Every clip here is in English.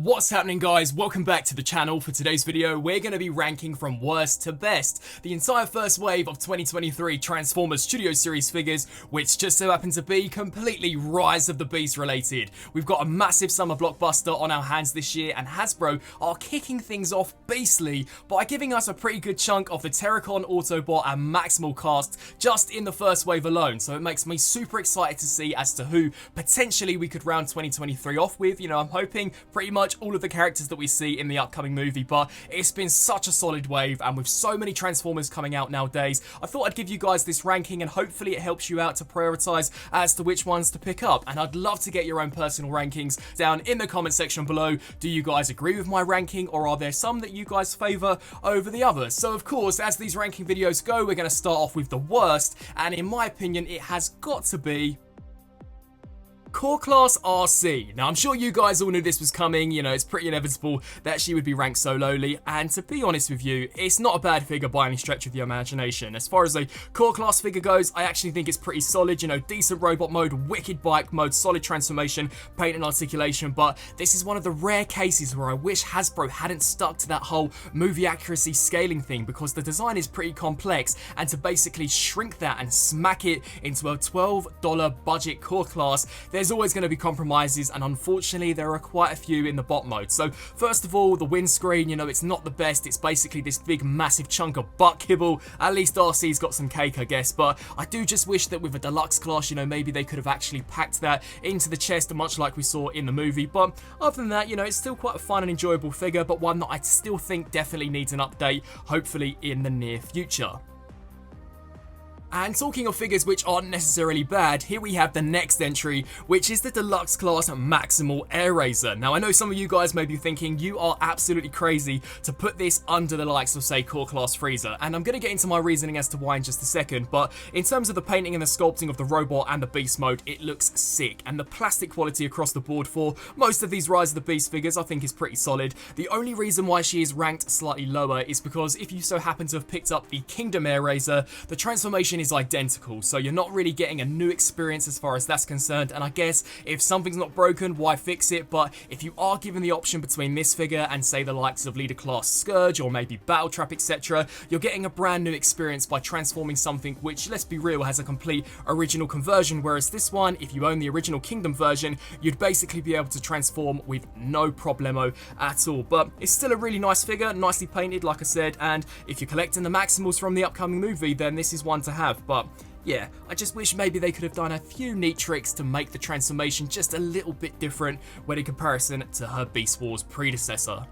What's happening, guys? Welcome back to the channel. For today's video, we're going to be ranking from worst to best the entire first wave of 2023 Transformers Studio Series figures, which just so happen to be completely Rise of the Beast related. We've got a massive summer blockbuster on our hands this year, and Hasbro are kicking things off beastly by giving us a pretty good chunk of the Terracon, Autobot and Maximal cast just in the first wave alone. So it makes me super excited to see as to who potentially we could round 2023 off with. You know, I'm hoping pretty much all of the characters that we see in the upcoming movie, but it's been such a solid wave, and with so many Transformers coming out nowadays, I thought I'd give you guys this ranking, and hopefully it helps you out to prioritize as to which ones to pick up. And I'd love to get your own personal rankings down in the comment section below. Do you guys agree with my ranking, or are there some that you guys favor over the others? So of course, as these ranking videos go, we're going to start off with the worst, and in my opinion, it has got to be Core Class RC. Now, I'm sure you guys all knew this was coming. You know, it's pretty inevitable that she would be ranked so lowly, and to be honest with you, it's not a bad figure by any stretch of the imagination. As far as a Core Class figure goes, I actually think it's pretty solid. You know, decent robot mode, wicked bike mode, solid transformation, paint and articulation, but this is one of the rare cases where I wish Hasbro hadn't stuck to that whole movie accuracy scaling thing, because the design is pretty complex, and to basically shrink that and smack it into a $12 budget Core Class, there's always going to be compromises, and unfortunately there are quite a few in the bot mode. So first of all, the windscreen, you know, it's not the best. It's basically this big massive chunk of butt kibble. At least RC's got some cake, I guess, but I do just wish that with a deluxe class, you know, maybe they could have actually packed that into the chest, much like we saw in the movie. But other than that, you know, it's still quite a fun and enjoyable figure, but one that I still think definitely needs an update, hopefully in the near future. And talking of figures which aren't necessarily bad, here we have the next entry, which is the Deluxe Class Maximal Airazor. Now, I know some of you guys may be thinking you are absolutely crazy to put this under the likes of, say, Core Class Freezer, and I'm going to get into my reasoning as to why in just a second, but in terms of the painting and the sculpting of the robot and the beast mode, it looks sick, and the plastic quality across the board for most of these Rise of the Beast figures I think is pretty solid. The only reason why she is ranked slightly lower is because if you so happen to have picked up the Kingdom Airazor, the transformation is identical, so you're not really getting a new experience as far as that's concerned. And I guess if something's not broken, why fix it? But if you are given the option between this figure and, say, the likes of Leader Class Scourge or maybe Battletrap, etc., you're getting a brand new experience by transforming something which, let's be real, has a complete original conversion, whereas this one, if you own the original Kingdom version, you'd basically be able to transform with no problemo at all. But it's still a really nice figure, nicely painted, like I said, and if you're collecting the Maximals from the upcoming movie, then this is one to have. But yeah, I just wish maybe they could have done a few neat tricks to make the transformation just a little bit different when in comparison to her Beast Wars predecessor.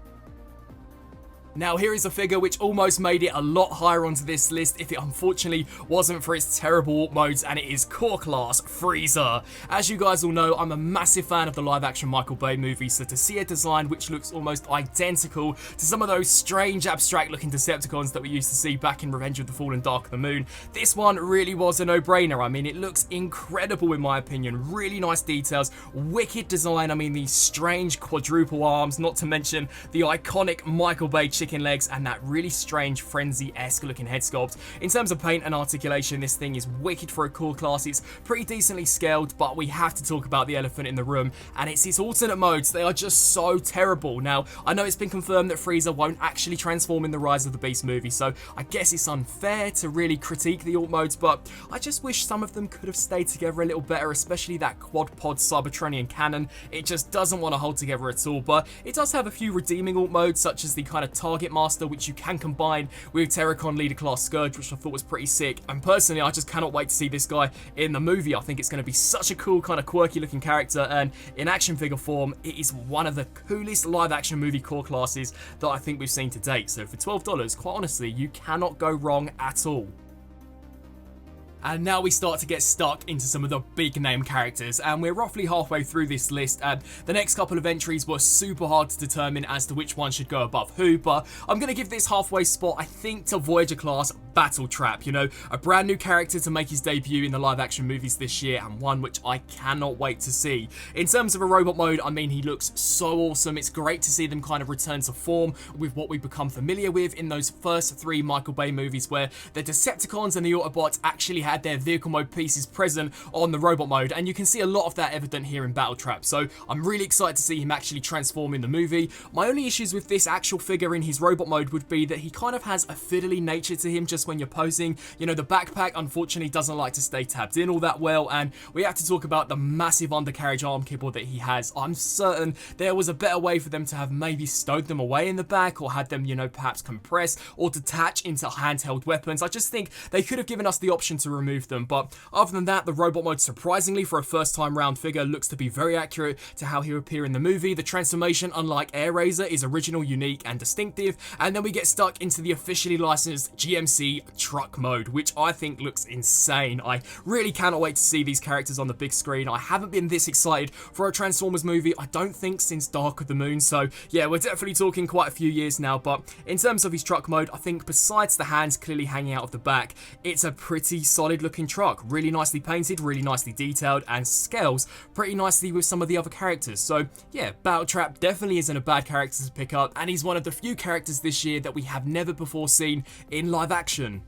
Now, here is a figure which almost made it a lot higher onto this list if it unfortunately wasn't for its terrible warp modes, and it is Core Class Freezer. As you guys all know, I'm a massive fan of the live-action Michael Bay movie, so to see a design which looks almost identical to some of those strange, abstract-looking Decepticons that we used to see back in Revenge of the Fallen Dark of the Moon, this one really was a no-brainer. I mean, it looks incredible in my opinion. Really nice details, wicked design. I mean, these strange quadruple arms, not to mention the iconic Michael Bay chicken legs and that really strange Frenzy-esque looking head sculpt. In terms of paint and articulation, this thing is wicked for a Core Class. It's pretty decently scaled, but we have to talk about the elephant in the room, and it's its alternate modes. They are just so terrible. Now, I know it's been confirmed that Freezer won't actually transform in the Rise of the Beast movie, so I guess it's unfair to really critique the alt modes, but I just wish some of them could have stayed together a little better, especially that quad pod Cybertronian cannon. It just doesn't want to hold together at all, but it does have a few redeeming alt modes, such as the kind of Target Master, which you can combine with Terracon Leader Class Scourge, which I thought was pretty sick. And personally, I just cannot wait to see this guy in the movie. I think it's going to be such a cool, kind of quirky looking character, and in action figure form, it is one of the coolest live action movie Core Classes that I think we've seen to date. So for $12, quite honestly, you cannot go wrong at all. And now we start to get stuck into some of the big name characters, and we're roughly halfway through this list, and the next couple of entries were super hard to determine as to which one should go above who, but I'm going to give this halfway spot, I think, to Voyager Class Battletrap, you know, a brand new character to make his debut in the live action movies this year, and one which I cannot wait to see. In terms of a robot mode, I mean, he looks so awesome. It's great to see them kind of return to form with what we've become familiar with in those first 3 Michael Bay movies, where the Decepticons and the Autobots actually had their vehicle mode pieces present on the robot mode, and you can see a lot of that evident here in Battletrap. So I'm really excited to see him actually transform in the movie. My only issues with this actual figure in his robot mode would be that he kind of has a fiddly nature to him just when you're posing. You know, the backpack unfortunately doesn't like to stay tabbed in all that well, and we have to talk about the massive undercarriage arm kibble that he has. I'm certain there was a better way for them to have maybe stowed them away in the back, or had them, you know, perhaps compress or detach into handheld weapons. I just think they could have given us the option to remove them. But other than that, the robot mode, surprisingly for a first time round figure, looks to be very accurate to how he would appear in the movie. The transformation, unlike Airazor, is original, unique and distinctive, and then we get stuck into the officially licensed GMC truck mode, which I think looks insane. I really cannot wait to see these characters on the big screen. I haven't been this excited for a Transformers movie, I don't think, since Dark of the Moon, so yeah, we're definitely talking quite a few years now. But in terms of his truck mode, I think besides the hands clearly hanging out of the back, it's a pretty solid looking truck, really nicely painted, really nicely detailed, and scales pretty nicely with some of the other characters. So yeah, Battletrap definitely isn't a bad character to pick up, and he's one of the few characters this year that we have never before seen in live action.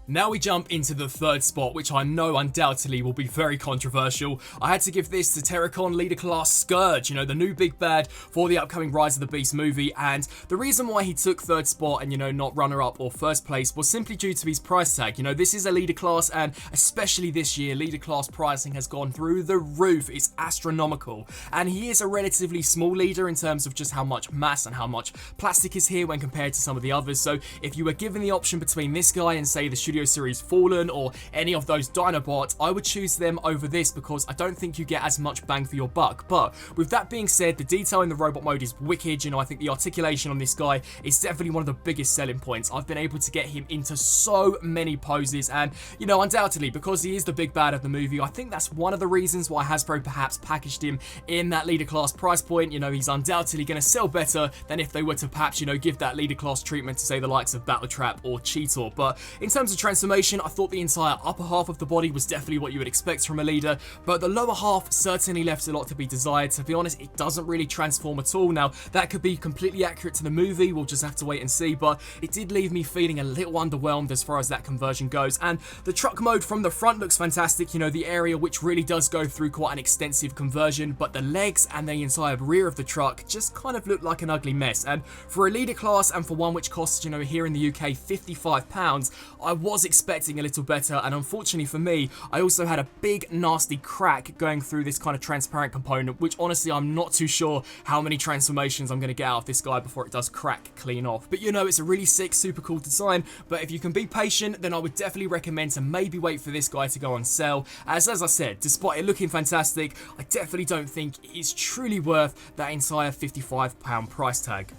Now we jump into the third spot, which I know undoubtedly will be very controversial. I had to give this to Terracon Leader Class Scourge, you know, the new big bad for the upcoming Rise of the Beast movie, and the reason why he took third spot and, you know, not runner-up or first place was simply due to his price tag. You know, this is a leader class, and especially this year, leader class pricing has gone through the roof. It's astronomical, and he is a relatively small leader in terms of just how much mass and how much plastic is here when compared to some of the others. So if you were given the option between this guy and, say, the Studio Series Fallen or any of those Dinobots, I would choose them over this because I don't think you get as much bang for your buck. But with that being said, the detail in the robot mode is wicked. You know, I think the articulation on this guy is definitely one of the biggest selling points. I've been able to get him into so many poses, and, you know, undoubtedly because he is the big bad of the movie, I think that's one of the reasons why Hasbro perhaps packaged him in that leader class price point. You know, he's undoubtedly going to sell better than if they were to perhaps, you know, give that leader class treatment to, say, the likes of Battletrap or Cheetor. But in terms of transformation, I thought the entire upper half of the body was definitely what you would expect from a leader, but the lower half certainly left a lot to be desired. To be honest, it doesn't really transform at all. Now, that could be completely accurate to the movie, we'll just have to wait and see, but it did leave me feeling a little underwhelmed as far as that conversion goes. And the truck mode from the front looks fantastic, you know, the area which really does go through quite an extensive conversion, but the legs and the entire rear of the truck just kind of look like an ugly mess. And for a leader class, and for one which costs, you know, here in the UK £55, I was expecting a little better, and unfortunately for me, I also had a big nasty crack going through this kind of transparent component, which honestly I'm not too sure how many transformations I'm going to get out of this guy before it does crack clean off. But you know, it's a really sick, super cool design, but if you can be patient, then I would definitely recommend to maybe wait for this guy to go on sale, as I said, despite it looking fantastic, I definitely don't think it is truly worth that entire £55 price tag.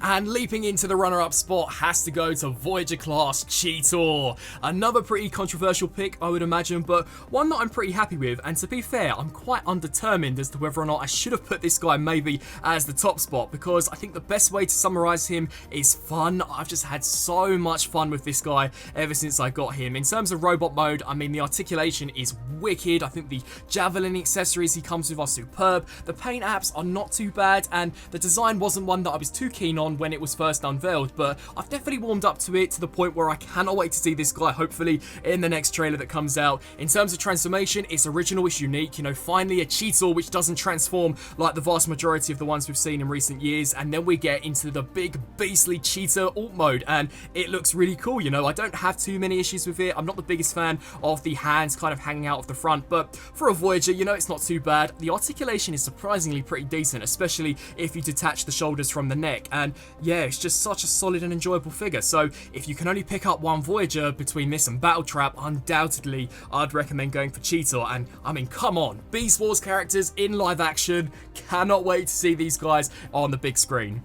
And leaping into the runner-up spot has to go to Voyager class Cheetor. Another pretty controversial pick, I would imagine, but one that I'm pretty happy with. And to be fair, I'm quite undetermined as to whether or not I should have put this guy maybe as the top spot, because I think the best way to summarize him is fun. I've just had so much fun with this guy ever since I got him. In terms of robot mode, I mean, the articulation is wicked. I think the javelin accessories he comes with are superb. The paint apps are not too bad, and the design wasn't one that I was too keen on when it was first unveiled, but I've definitely warmed up to it to the point where I cannot wait to see this guy hopefully in the next trailer that comes out. In terms of transformation, it's original, it's unique, you know, finally a Cheetor which doesn't transform like the vast majority of the ones we've seen in recent years, and then we get into the big beastly Cheetor alt mode, and it looks really cool. You know, I don't have too many issues with it. I'm not the biggest fan of the hands kind of hanging out of the front, but for a Voyager, you know, it's not too bad. The articulation is surprisingly pretty decent, especially if you detach the shoulders from the neck, and yeah, it's just such a solid and enjoyable figure. So if you can only pick up one Voyager between this and Battletrap, undoubtedly I'd recommend going for Cheetor. And I mean, come on, Beast Wars characters in live action, cannot wait to see these guys on the big screen.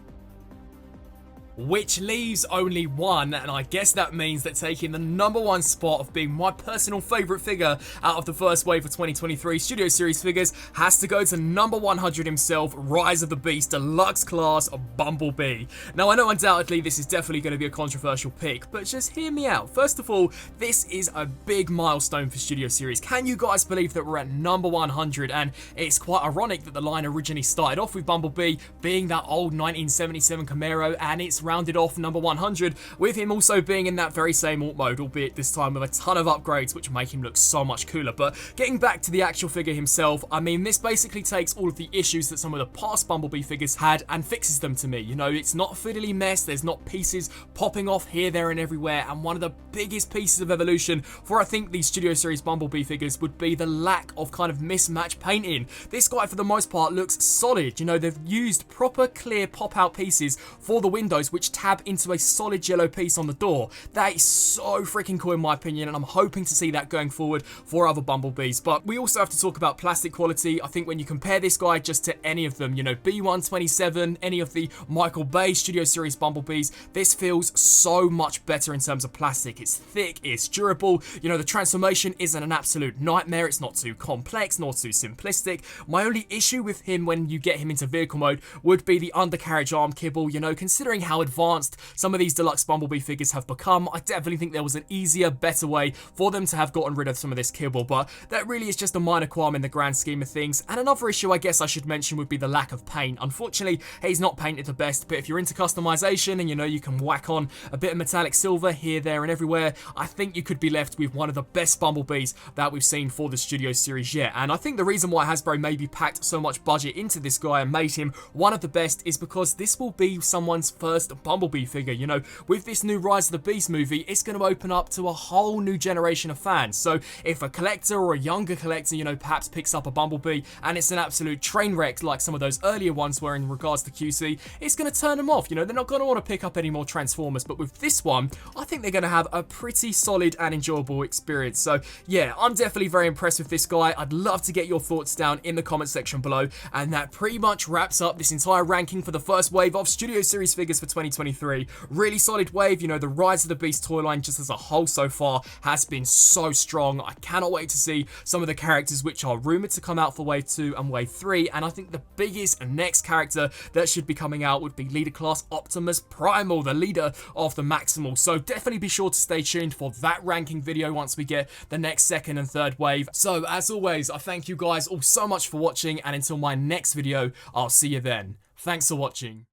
which leaves only one, and I guess that means that taking the #1 spot of being my personal favourite figure out of the first wave of 2023 Studio Series figures has to go to number 100 himself, Rise of the Beast Deluxe Class Bumblebee. Now I know undoubtedly this is definitely going to be a controversial pick, but just hear me out. First of all, this is a big milestone for Studio Series. Can you guys believe that we're at number 100? And it's quite ironic that the line originally started off with Bumblebee being that old 1977 Camaro, and it's rounded off number 100 with him also being in that very same alt mode, albeit this time with a ton of upgrades which make him look so much cooler. But getting back to the actual figure himself, I mean, this basically takes all of the issues that some of the past Bumblebee figures had and fixes them to me. You know, it's not a fiddly mess, there's not pieces popping off here, there and everywhere, and one of the biggest pieces of evolution for I think these Studio Series Bumblebee figures would be the lack of kind of mismatched painting. This guy for the most part looks solid. You know, they've used proper clear pop out pieces for the windows which tab into a solid yellow piece on the door. That is so freaking cool in my opinion, and I'm hoping to see that going forward for other Bumblebees. But we also have to talk about plastic quality. I think when you compare this guy just to any of them, you know, B127, any of the Michael Bay Studio Series Bumblebees, this feels so much better in terms of plastic. It's thick, it's durable, you know, the transformation isn't an absolute nightmare, it's not too complex nor too simplistic. My only issue with him when you get him into vehicle mode would be the undercarriage arm kibble. You know, considering how advanced some of these deluxe Bumblebee figures have become, I definitely think there was an easier, better way for them to have gotten rid of some of this kibble, but that really is just a minor qualm in the grand scheme of things. And another issue I guess I should mention would be the lack of paint. Unfortunately, he's not painted the best, but if you're into customization and you know you can whack on a bit of metallic silver here, there and everywhere, I think you could be left with one of the best Bumblebees that we've seen for the Studio Series yet. And I think the reason why Hasbro maybe packed so much budget into this guy and made him one of the best is because this will be someone's first Bumblebee figure. You know, with this new Rise of the Beast movie, it's going to open up to a whole new generation of fans. So if a collector or a younger collector, you know, perhaps picks up a Bumblebee and it's an absolute train wreck like some of those earlier ones were in regards to QC, it's going to turn them off. You know, they're not going to want to pick up any more Transformers, but with this one, I think they're going to have a pretty solid and enjoyable experience. So yeah, I'm definitely very impressed with this guy. I'd love to get your thoughts down in the comment section below, and that pretty much wraps up this entire ranking for the first wave of Studio Series figures for 2023. Really solid wave. You know, the Rise of the Beast toy line just as a whole so far has been so strong. I cannot wait to see some of the characters which are rumoured to come out for wave 2 and wave 3, and I think the biggest next character that should be coming out would be Leader Class Optimus Primal, the leader of the Maximal. So definitely be sure to stay tuned for that ranking video once we get the next second and third wave. So as always, I thank you guys all so much for watching, and until my next video, I'll see you then. Thanks for watching.